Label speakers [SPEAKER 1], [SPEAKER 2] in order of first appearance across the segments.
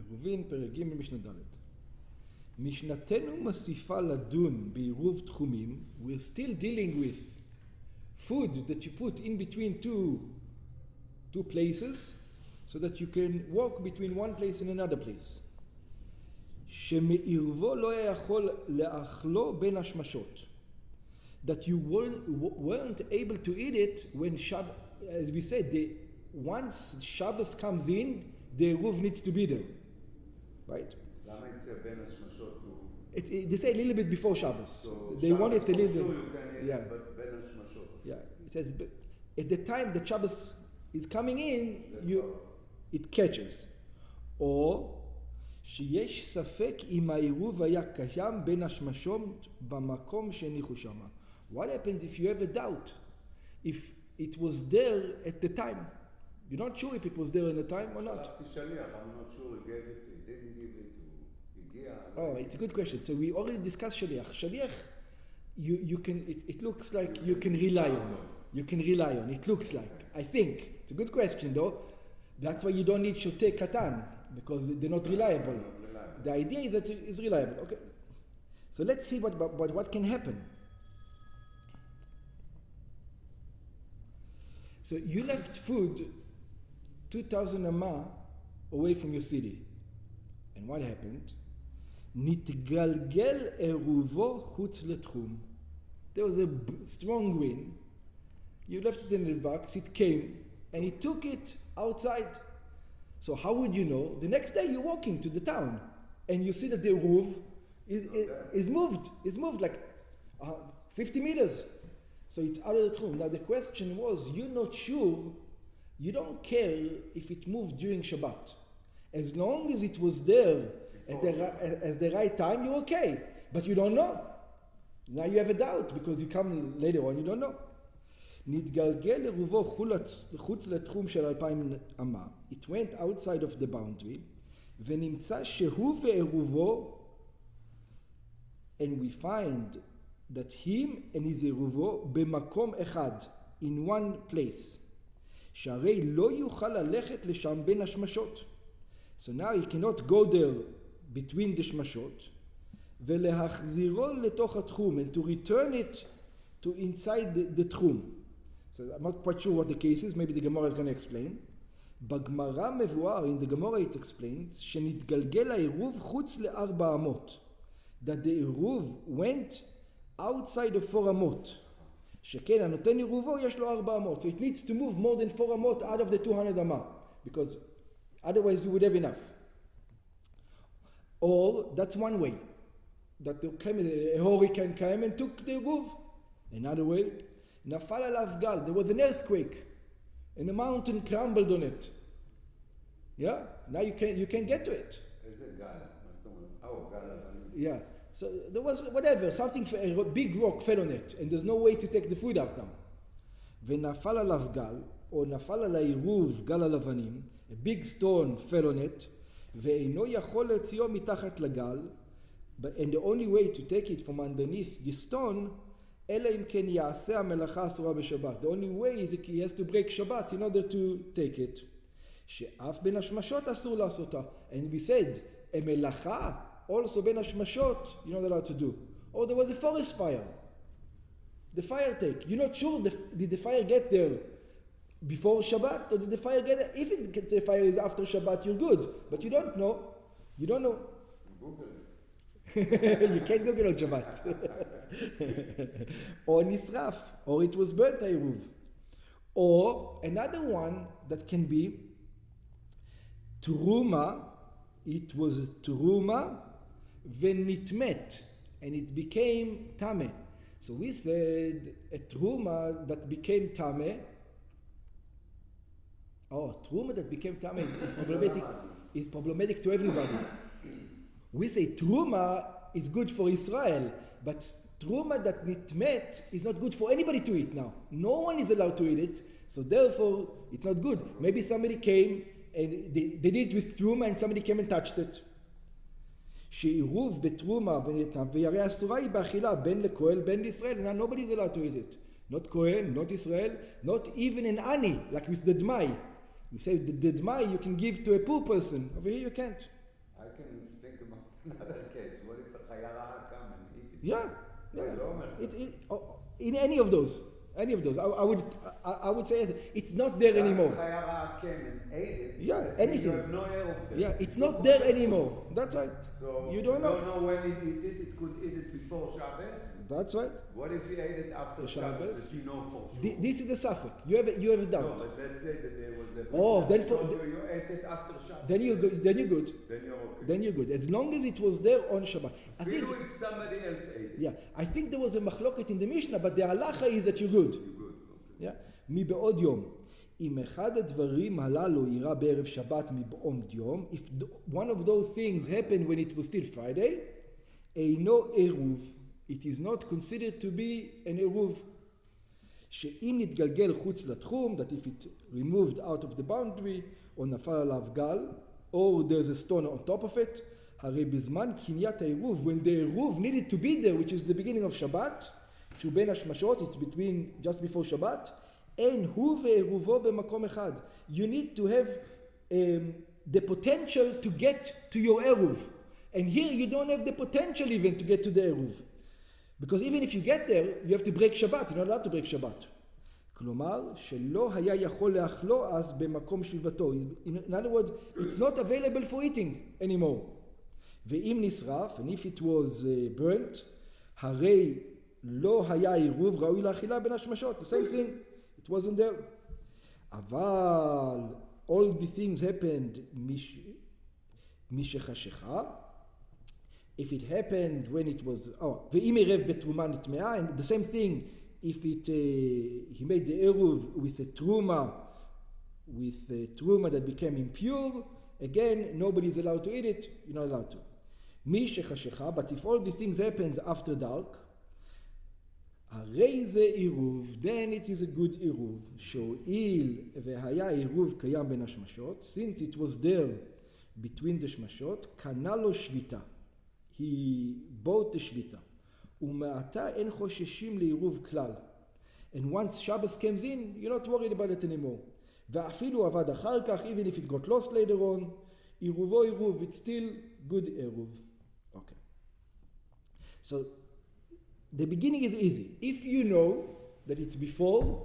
[SPEAKER 1] עירובין, פרק ג' משנה ד'. משנתנו מוסיפה לדון בעירוב תחומים. We're still dealing with food that you put in between two places so that you can walk between one place and another place. שמעירבו לא היה יכול לאכלו בין השמשות. That you weren't able to eat it when Shabbos, as we said, once Shabbos comes in, the Eruv needs to be there. Right?
[SPEAKER 2] למה יצא בין השמשות הוא...
[SPEAKER 1] They say a little bit before Shabbos.
[SPEAKER 2] So
[SPEAKER 1] they want it a little bit.
[SPEAKER 2] Sure you can eat but בין השמשות.
[SPEAKER 1] Yeah. It says, at the time that Shabbos is coming in, it catches. Or, שיש ספק אם העירוב היה קיים בין השמשות במקום שהניחו שמה. What happens if you have a doubt? If it was there at the time. You're not sure if it was there at the time or not.
[SPEAKER 2] I'm not sure he gave it, he didn't give it, he gave it.
[SPEAKER 1] Oh, it's a good question. So we already discussed Shaliach. Shaliach, you can, it looks like you can rely on. You can rely on. It looks like. I think. It's a good question though. That's why you don't need Shotei Katan, because they're not reliable. The idea is that it's reliable. Okay. So let's see what can happen. So you left food 2,000 amah away from your city. And what happened? נתגלגל עירובו חוץ לתחום. There was a strong wind. You left it in the box, it came, and it took it outside. So how would you know? The next day you're walking to the town, and you see that the Eruv is moved. It's moved like 50 meters. So it's out of the room. Now the question was, you're not sure, you don't care if it moved during Shabbat. As long as it was there at the right time, you're okay. But you don't know. Now you have a doubt because you come later on, you don't know. נתגלגל עירובו חוץ לתחום של 2,000 אמה. It went outside of the boundary. ונמצא שהוא ועירובו, and we find that him and his עירובו במקום אחד, in one place. שהרי לא יוכל ללכת לשם בין השמשות. So now he cannot go there between the שמשות, ולהחזירו לתוך התחום, and to return it to inside the תחום. So I'm not quite sure what the case is, maybe the Gemara is going to explain. בגמרא מבואר, in the Gemara it explains, שנתגלגל העירוב חוץ לארבע אמות. That the עירוב went outside of 4 אמות. שכן הנותן עירובו יש לו 4 אמות. So it needs to move more than 4 אמות out of the 200 אמה. Because otherwise you would have enough. Or that's one way. That there came a hurricane came and took the עירוב. Another way, נפל עליו גל. There was an earthquake. And the mountain crumbled on it. Yeah? Now you can get to it.
[SPEAKER 2] איזה גל? מה זאת אומרת? גל לבנים.
[SPEAKER 1] Yeah. So there was whatever, something, a big rock fell on it, and there's no way to take the food out now. ונפל עליו גל, או נפל על העירוב גל הלבנים, a big stone fell on it, ואינו יכול להוציאו מתחת לגל, and the only way to take it from underneath the stone, אלא אם כן יעשה המלאכה אסורה בשבת. The only way is he has to break Shabbat in order to take it. שאף בין השמשות אסור לעשותה. And we said, המלאכה, also בין השמשות, you're not allowed to do. Or there was a forest fire. The fire take. You're not sure, did the fire get there before Shabbat, or did the fire get there? If the fire is after Shabbat, you're good. But you don't know. You don't know.
[SPEAKER 2] Google it.
[SPEAKER 1] You can't Google on Shabbat. Or nisraf, or it was burnt Eruv. Or another one that can be Truma, it was Truma venitmet, and it became Tameh. So we said a Truma that became Tameh. Oh, Truma that became Tameh is problematic to everybody. We say Truma is good for Israel, but Truma that nitmet is not good for anybody to eat now. No one is allowed to eat it, so therefore it's not good. Maybe somebody came and they did it with Truma and somebody came and touched it. שעירוב בתרומה ונתנה ויראה אסורה היא באכילה בין לכהן בין לישראל. Now nobody is allowed to eat it. Not Kohen, not Israel, not even an ani, like with the dmai. You say the dmai you can give to a poor person. Over here you can't.
[SPEAKER 2] I can think about another case. What if a chayara come and eat it?
[SPEAKER 1] Yeah.
[SPEAKER 2] Yeah.
[SPEAKER 1] In any of those. I would say it's not there anymore.
[SPEAKER 2] Chayara came and ate it.
[SPEAKER 1] Yeah,
[SPEAKER 2] You
[SPEAKER 1] anything.
[SPEAKER 2] have no Eruv there.
[SPEAKER 1] Yeah, it's not there anymore. That's right.
[SPEAKER 2] So
[SPEAKER 1] You don't know.
[SPEAKER 2] when it eat it. It could eat it before Shabbos.
[SPEAKER 1] That's right.
[SPEAKER 2] What if he ate it after
[SPEAKER 1] The
[SPEAKER 2] Shabbos?
[SPEAKER 1] Shabbos.
[SPEAKER 2] That you know for sure.
[SPEAKER 1] This is the suffix. You have a
[SPEAKER 2] No,
[SPEAKER 1] doubt.
[SPEAKER 2] but let's say that there was a.
[SPEAKER 1] Oh, then
[SPEAKER 2] you ate it after Shabbos.
[SPEAKER 1] Then you're good.
[SPEAKER 2] Then you're okay.
[SPEAKER 1] Then you're good. As long as it was there on Shabbat. I think.
[SPEAKER 2] Even if somebody else ate it.
[SPEAKER 1] Yeah, I think there was a machloket in the Mishnah, but the halacha is that you're good.
[SPEAKER 2] You're good. Okay.
[SPEAKER 1] Yeah. מבעוד יום. אם אחד הדברים הללו אירע בערב שבת מבעוד יום, if one of those things happened when it was still Friday, אינו עירוב. It is not considered to be an עירוב. שאם נתגלגל חוץ לתחום, that if it removed out of the boundary, או נפל עליו גל, or there's a stone on top of it, הרי בזמן קניית העירוב, when the עירוב needed to be there, which is the beginning of Shabbat, שהוא בין השמשות, it's between, just before Shabbat, אין הוא ועירובו במקום אחד. You need to have the potential to get to your עירוב. And here you don't have the potential even to get to the עירוב. Because even if you get there, you have to break Shabbat. You're not allowed to break Shabbat. כלומר, שלא היה יכול לאכלו אז במקום שביבתו. In other words, it's not available for eating anymore. ואם נשרף, and if it was burnt, הרי לא היה עירוב ראוי לאכילה בין השמשות. The same thing. It wasn't there. אבל all the things happened משחשיכה. If it happened when it was, ואם עירב בתרומה נטמעה, and the same thing, if he made the Eruv with a truma that became impure, again, nobody is allowed to eat it, you're not allowed to. משחשיכה, but if all the things happens after dark, הרי זה עירוב, then it is a good עירוב, שהואיל והיה עירוב קיים בין השמשות, since it was there between the שמשות, קנה לו שביתה. He bought the שביתה. ומעתה אין חוששים לעירוב כלל. And once Shabbos comes in, you're not worried about it anymore. ואפילו עבד אחר כך, even if it got lost later on, עירובו עירוב, it's still good עירוב. Okay. So, the beginning is easy. If you know that it's before,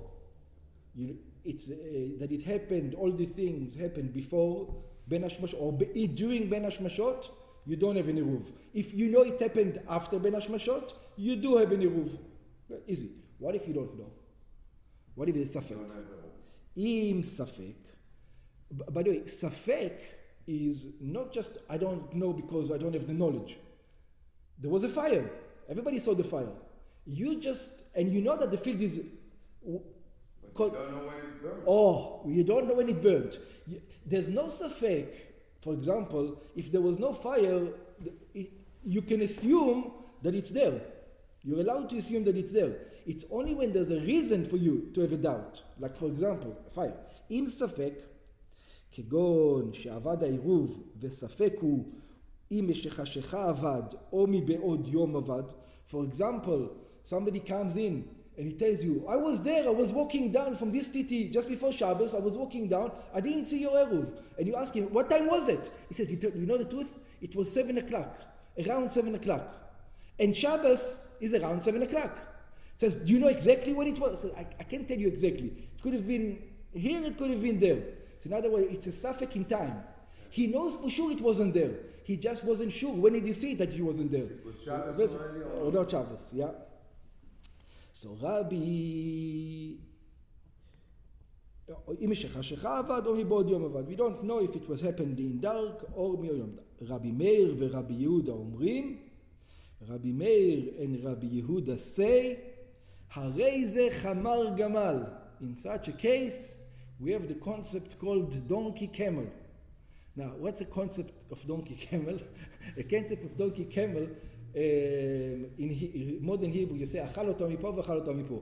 [SPEAKER 1] that it happened, all the things happened before Ben Hashmashot, or during Ben Hashmashot, you don't have an Eruv. If you know it happened after Ben Hashmashot, you do have an Eruv. Easy. What if you don't know? What if it's Safek? Im Safek. By the way, Safek is not just I don't know because I don't have the knowledge. There was a fire. Everybody saw the fire. You know that the field is...
[SPEAKER 2] But you don't know when it burned.
[SPEAKER 1] Oh, you don't know when it burned. There's no safek. For example, if there was no fire, you can assume that it's there. You're allowed to assume that it's there. It's only when there's a reason for you to have a doubt. Like for example, fire. אם ספק, כגון שעבד העירוב וספק הוא אם משחשיכה עבד או מבעוד יום עבד. For example, somebody comes in and he tells you, I was there, I was walking down from this city just before Shabbos, I was walking down, I didn't see your Eruv. And you ask him, what time was it? He says, you know the truth? It was 7 o'clock, around 7 o'clock. And Shabbos is around 7 o'clock. He says, do you know exactly when it was? Says, I can't tell you exactly. It could have been here, it could have been there. So in other words, it's a suffix in time. He knows for sure it wasn't there. He just wasn't sure. When did he see that he wasn't there?
[SPEAKER 2] It was Shabbos already?
[SPEAKER 1] Or not Shabbos, yeah. So Rabbi... We don't know if it was happened in dark or מיום. Rabbi Meir ורבי יהודה אומרים, Rabbi Meir and Rabbi Yehuda say, הרי זה חמר גמל. In such a case, we have the concept called donkey camel. Now, what's the concept of donkey camel? The concept of donkey camel, in modern Hebrew, you say, אכל אותו מפה ואכל אותו מפה.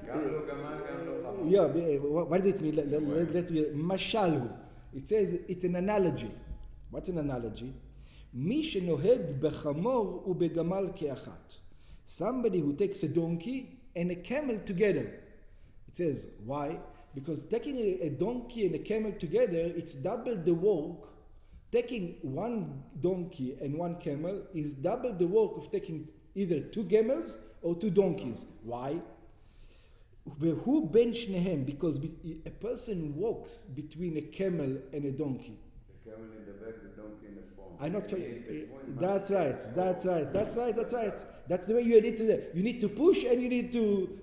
[SPEAKER 2] גם לא גמל, גם לא חמור.
[SPEAKER 1] Yeah, what does it mean? Let's read. משל הוא. It says, it's an analogy. What's an analogy? מי שנוהג בחמור ובגמל כאחת. Somebody who takes a donkey and a camel together. It says, why? Because taking a donkey and a camel together, it's double the work. Taking one donkey and one camel is double the work of taking either two camels or two donkeys. Why? Who ben shnehem? Because a person walks between a camel and a donkey.
[SPEAKER 2] The camel in the back, the donkey in the front.
[SPEAKER 1] I'm not sure. That's right. That's the way you need to do. You need to push and you need to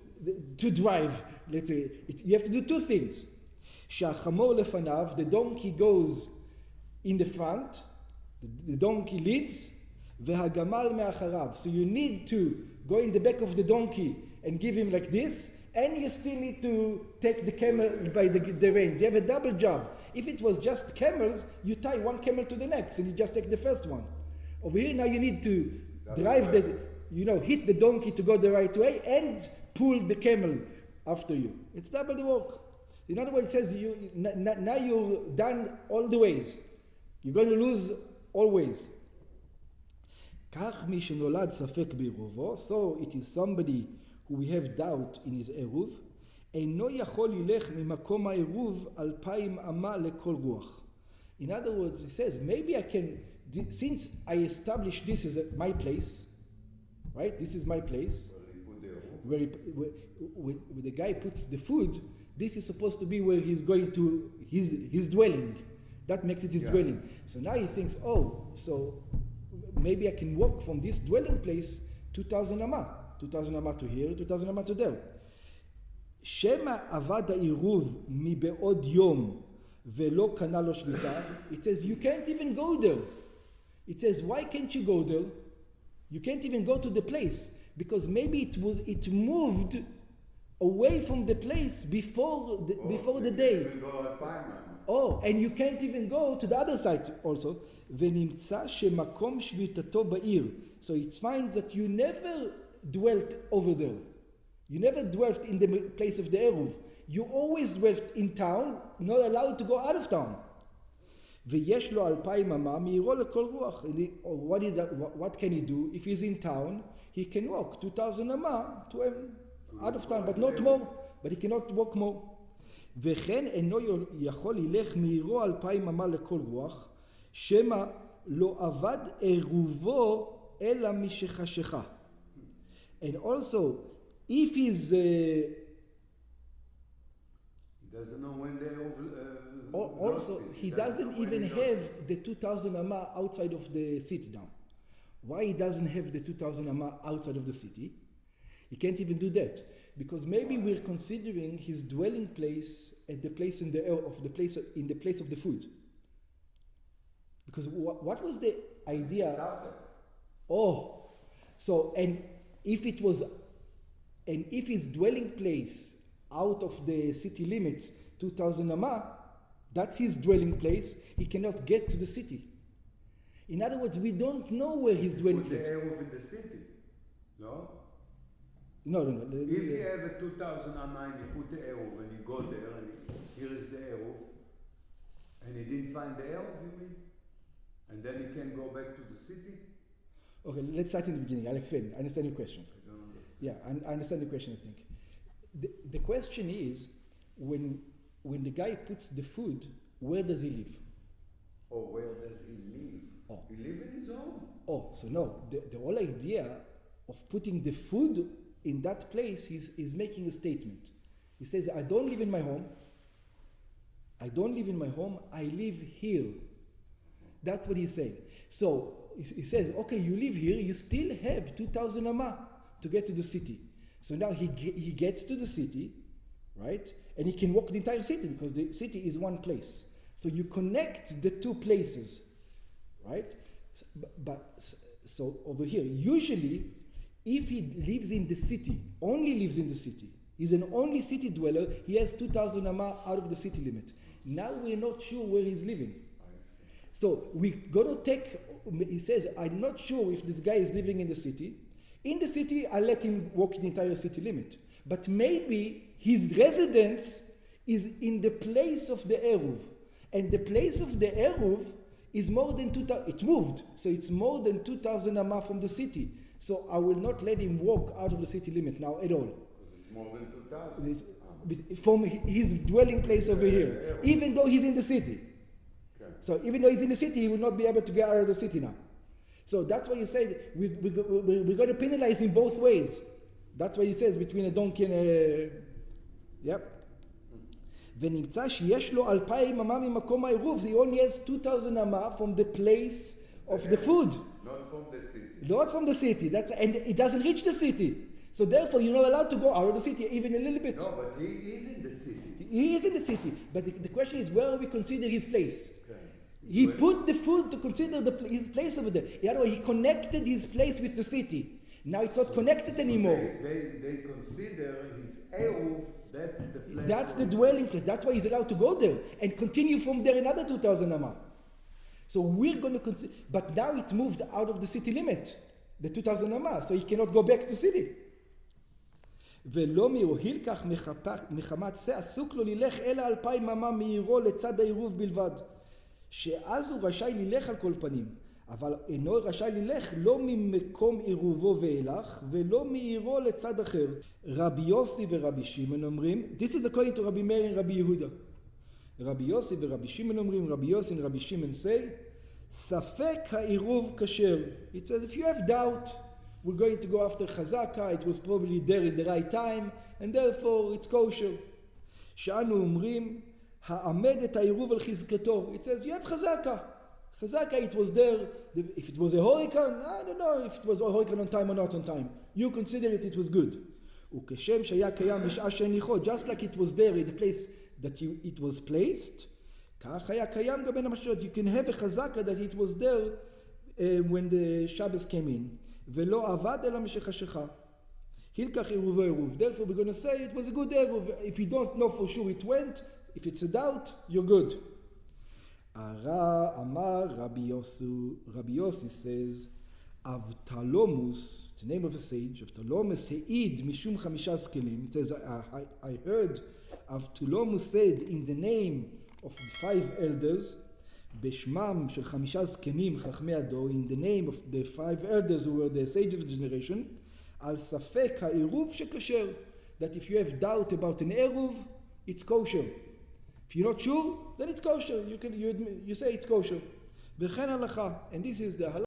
[SPEAKER 1] drive. Let's say you have to do two things. Shachamor lefanav, the donkey goes in the front. The donkey leads. Vehagamal me'acharav. So you need to go in the back of the donkey and give him like this. And you still need to take the camel by the reins. You have a double job. If it was just camels, you tie one camel to the next and you just take the first one. Over here now you need to drive hit the donkey to go the right way and pull the camel after you. It's double the work. In other words, it says now you're done all the ways. You're going to lose always. So it is somebody who we have doubt in his Eruv, אינו יכול ללך ממקום העירוב 2,000 אמה לכל רוח. In other words, he says, maybe I can, since I established this is my place, right? This is my place, where the guy puts the food, this is supposed to be where he's going to his dwelling. That makes it his dwelling. So now he thinks, so maybe I can walk from this dwelling place 2,000 אמה. 2,000 אמה to here, 2,000 אמה to there. שמא עבד העירוב מבעוד יום ולא קנה לו שביתה. It says you can't even go there. It says why can't you go there? You can't even go to the place because maybe it moved away from the place before the day. And you can't even go to the other side also. ונמצא שמקום שביתתו בעיר. So it finds that you never dwelt over there. You never dwelt in the place of the Eruv. You always dwelt in town, not allowed to go out of town. ויש לו 2,000 אמה מעירו לכל רוח. What can he do? If he's in town, he can walk 2,000 אמה to out of town, but not more. But he cannot walk more. וכן אינו יכול ללך מעירו 2,000 אמה לכל רוח, שמא לא עבד עירובו אלא משחשיכה. And also, if he's... he
[SPEAKER 2] doesn't know when they
[SPEAKER 1] also, he doesn't even have the 2,000 amma outside of the city now. Why he doesn't have the 2,000 amma outside of the city? He can't even do that. Because maybe we're considering his dwelling place at the place in the place of the food. Because what was the idea? If his dwelling place out of the city limits 2,000 amma, that's his dwelling place, he cannot get to the city. In other words, we don't know where his dwelling place is.
[SPEAKER 2] Put the Eruv in the city, no?
[SPEAKER 1] No.
[SPEAKER 2] If you have a 2,000 amma and you put the Eruv and you go there and here is the Eruv, and he didn't find the Eruv, you mean? And then he can go back to the city?
[SPEAKER 1] Okay, let's start in the beginning. I'll explain. I understand your question.
[SPEAKER 2] I don't understand.
[SPEAKER 1] Yeah, I understand the question, I think. The question is, when the guy puts the food, where does he live?
[SPEAKER 2] Where does he live? He lives in his home.
[SPEAKER 1] So no, the whole idea of putting the food in that place is making a statement. He says, I don't live in my home. I live here. That's what he's saying. So he says, okay, you live here, you still have 2,000 amma to get to the city. So now he gets to the city, right? And he can walk the entire city because the city is one place. So you connect the two places, right? So over here, usually, if he lives in the city, only lives in the city, he's an only city dweller, he has 2,000 amma out of the city limit. Now we're not sure where he's living. So we're going to take, he says, I'm not sure if this guy is living in the city. In the city, I'll let him walk the entire city limit. But maybe his residence is in the place of the Eruv. And the place of the Eruv is more than 2,000, it moved. So it's more than 2,000 amma from the city. So I will not let him walk out of the city limit now at all.
[SPEAKER 2] Because it's more than 2,000.
[SPEAKER 1] from his dwelling place over here, even though he's in the city.
[SPEAKER 2] Okay.
[SPEAKER 1] So even though he's in the city, he will not be able to get out of the city now. So that's why you say we're going to penalize him both ways. That's why he says between a donkey and a... Yep. ונמצא שיש לו 2,000 אמה ממקום העירוב. He only has 2,000 אמה from the place of the food.
[SPEAKER 2] Not from the city.
[SPEAKER 1] Not from the city. And it doesn't reach the city. So therefore you're not allowed to go out of the city even a little bit.
[SPEAKER 2] No, but he is in the city.
[SPEAKER 1] He is in the city. But the question is, where we consider his place?
[SPEAKER 2] Okay.
[SPEAKER 1] He put the food to consider his place over there. In other words, he connected his place with the city. Now it's not connected anymore.
[SPEAKER 2] They consider his Eruv, that's the place.
[SPEAKER 1] That's the dwelling place. That's why he's allowed to go there and continue from there another 2,000 amah. So we're going to consider, but now it moved out of the city limit, the 2,000 amah, so he cannot go back to city. ולא מהוהיל כך מחמת זה עסוק לו ללך אלא 2,000 אמה מעירו לצד העירוב בלבד. שאז הוא רשאי ללך על כל פנים, אבל אינו רשאי ללך לא ממקום עירובו ואילך, ולא מעירו לצד אחר. רבי יוסי ורבי שמעון אומרים, this is according to רבי מאיר and רבי יהודה. רבי יוסי ורבי שמעון אומרים, רבי יוסי and רבי שמעון say, ספק העירוב כשר. It says, if you have doubt, we're going to go after חזקה, it was probably there in the right time, and therefore it's kosher. שאנו אומרים, העמד את העירוב על חזקתו. It says, you have חזקה. חזקה, it was there. If it was a hurricane, I don't know if it was a hurricane on time or not on time. You consider it was good. וכשם שהיה קיים בשעה שהניחו, just like it was there in the place that it was placed, כך היה קיים גם בין המשמעות. You can have a חזקה that it was there when the Shabbos came in. ולא עבד אלא משחשיכה. הילקח עירובו עירוב. Therefore we're going to say it was a good עירוב. If you don't know for sure it went, if it's a doubt, you're good. Amar Rabbi Yossi says, Avtalomus, it's the name of a sage, Avtalomus he'id mishum chamisha skelim. It says, I heard Avtalomus said in the name of the 5 elders, Beshmam shel chamisha zkenim chachmei ador, in the name of the 5 elders who were the sages of the generation, al safek ha'eruv shekasher, that if you have doubt about an eruv, it's kosher. If you're not sure, then it's kosher. You say it's kosher. V'chen halacha, and this is the halacha.